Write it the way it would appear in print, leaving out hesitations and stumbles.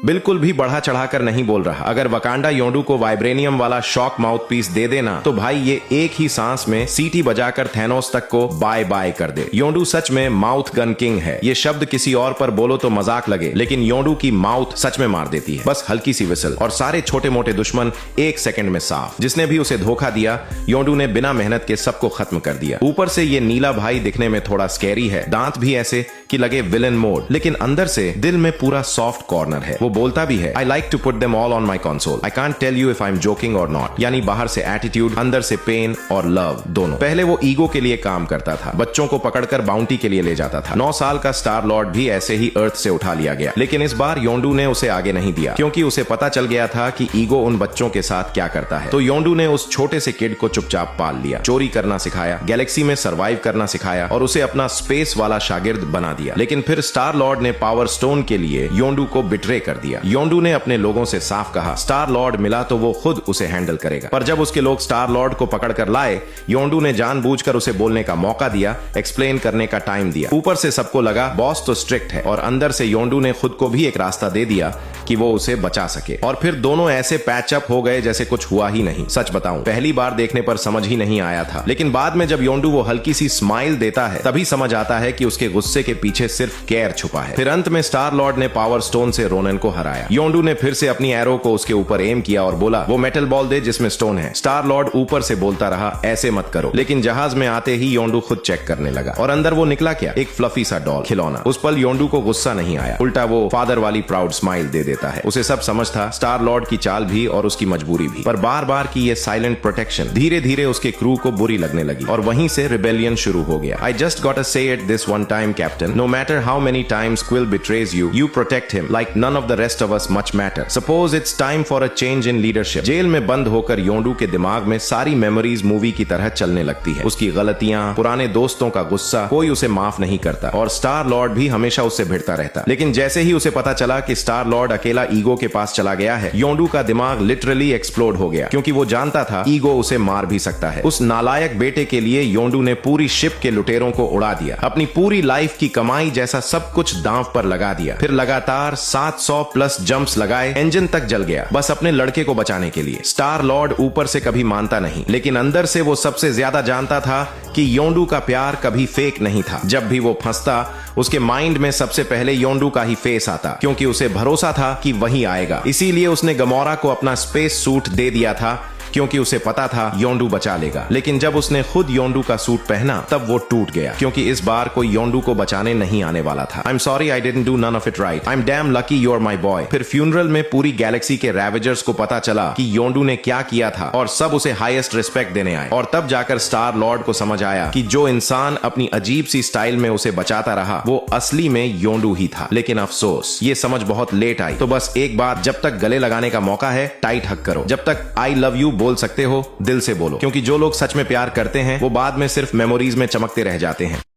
बिल्कुल भी बढ़ा चढ़ाकर नहीं बोल रहा। अगर वकांडा योंडू को वाइब्रेनियम वाला शॉक माउथ पीस दे देना तो भाई ये एक ही सांस में सीटी बजाकर थैनोस तक को बाय बाय कर दे। योंडू सच में माउथ गन किंग है। ये शब्द किसी और पर बोलो तो मजाक लगे, लेकिन योंडू की माउथ सच में मार देती है। बस हल्की सी विसल और सारे छोटे मोटे दुश्मन एक सेकंड में साफ। जिसने भी उसे धोखा दिया योंडू ने बिना मेहनत के सबको खत्म कर दिया। ऊपर से ये नीला भाई दिखने में थोड़ा स्कैरी है, दांत भी ऐसे कि लगे विलन मोड, लेकिन अंदर से दिल में पूरा सॉफ्ट कॉर्नर है। वो बोलता भी है, I like to put them all on my console, I can't tell you if I am joking और नॉट। यानी बाहर से एटीट्यूड, अंदर से पेन और लव दोनों। पहले वो ईगो के लिए काम करता था, बच्चों को पकड़कर बाउंटी के लिए ले जाता था। 9 साल का स्टार लॉर्ड भी ऐसे ही अर्थ से उठा लिया गया, लेकिन इस बार योंडू ने उसे आगे नहीं दिया, क्योंकि उसे पता चल गया था कि ईगो उन बच्चों के साथ क्या करता है। तो योंडू ने उस छोटे से किड को चुपचाप पाल लिया, चोरी करना सिखाया, गैलेक्सी में सर्वाइव करना सिखाया और उसे अपना स्पेस वाला शागिर्द बना दिया। लेकिन फिर स्टार लॉर्ड ने पावर स्टोन के लिए योंडू को बिट्रे कर दिया। योंडू ने अपने लोगों से साफ कहा, स्टार लॉर्ड मिला तो वो खुद उसे हैंडल करेगा। पर जब उसके लोग स्टार लॉर्ड को पकड़कर लाए, योंडू ने जानबूझकर उसे बोलने का मौका दिया, एक्सप्लेन करने का टाइम दिया। ऊपर से सबको लगा बॉस तो स्ट्रिक्ट है, और अंदर से योंडू ने खुद को भी एक रास्ता दे दिया कि वो उसे बचा सके। और फिर दोनों ऐसे पैचअप हो गए जैसे कुछ हुआ ही नहीं। सच बताऊं, पहली बार देखने पर समझ ही नहीं आया था, लेकिन बाद में जब योंडू वो हल्की सी स्माइल देता है तभी समझ आता है कि उसके गुस्से के पीछे सिर्फ केयर छुपा है। फिर अंत में स्टार लॉर्ड ने पावर स्टोन से रोनन को हराया। योंडू ने फिर से अपनी एरो को उसके ऊपर एम किया और बोला, वो मेटल बॉल दे जिसमें स्टोन है। स्टार लॉर्ड ऊपर से बोलता रहा, ऐसे मत करो, लेकिन जहाज में आते ही योंडू खुद चेक करने लगा। और अंदर वो निकला क्या, एक फ्लफी सा डॉल खिलौना। उस पल योंडू को गुस्सा नहीं आया, उल्टा वो फादर वाली प्राउड स्माइल दे देता है। उसे सब समझ था, स्टार लॉर्ड की चाल भी और उसकी मजबूरी भी। पर बार बार की ये साइलेंट प्रोटेक्शन धीरे धीरे उसके क्रू को बुरी लगने लगी और वहीं से रिबेलियन शुरू हो गया। I just got to say it this one time, Captain. No matter how many times Quill betrays you, you protect him like none of the rest of us much matter. Suppose it's time for a change in leadership. Jail में बंद होकर योंडू के दिमाग में सारी memories movie की तरह चलने लगती है। उसकी गलतियां, पुराने दोस्तों का गुस्सा, कोई उसे माफ नहीं करता और स्टार लॉर्ड भी हमेशा उससे भिड़ता रहता। लेकिन जैसे ही उसे पता चला कि स्टार लॉर्ड अकेला ईगो के पास चला गया है, योंडू का दिमाग लिटरली एक्सप्लोड हो गया, क्योंकि वो जानता था ईगो उसे मार भी सकता है। उस नालायक बेटे के लिए योंडू ने पूरी शिप के लुटेरों को उड़ा दिया, अपनी पूरी लाइफ की कमाई जैसा सब कुछ दांव पर लगा दिया। फिर लगातार 700 प्लस जंप्स लगाए, इंजन तक जल गया, बस अपने लड़के को बचाने के लिए। स्टार लॉर्ड ऊपर से कभी मानता नहीं, लेकिन अंदर से वो सबसे ज्यादा जानता था कि योंडू का प्यार कभी फेक नहीं था। जब भी वो फंसता, उसके माइंड में सबसे पहले योंडू का ही फेस आता, क्योंकि उसे भरोसा था कि वही आएगा। इसीलिए उसने गमोरा को अपना स्पेस सूट दे दिया था, क्योंकि उसे पता था योंडू बचा लेगा। लेकिन जब उसने खुद योंडू का सूट पहना तब वो टूट गया, क्योंकि इस बार कोई योंडू को बचाने नहीं आने वाला था। I am sorry I didn't do none of it right, I am damn lucky you are my boy. फिर फ्यूनरल में पूरी गैलेक्सी के रैवेजर्स को पता चला कि योंडू ने क्या किया था और सब उसे हाईएस्ट रिस्पेक्ट देने आए। और तब जाकर स्टार लॉर्ड को समझ आया कि जो इंसान अपनी अजीब सी स्टाइल में उसे बचाता रहा वो असली में योंडू ही था। लेकिन अफसोस ये समझ बहुत लेट आई। तो बस एक बात, जब तक गले लगाने का मौका है टाइट हक करो। जब तक आई लव यू बोल सकते हो दिल से बोलो, क्योंकि जो लोग सच में प्यार करते हैं वो बाद में सिर्फ मेमोरीज में चमकते रह जाते हैं।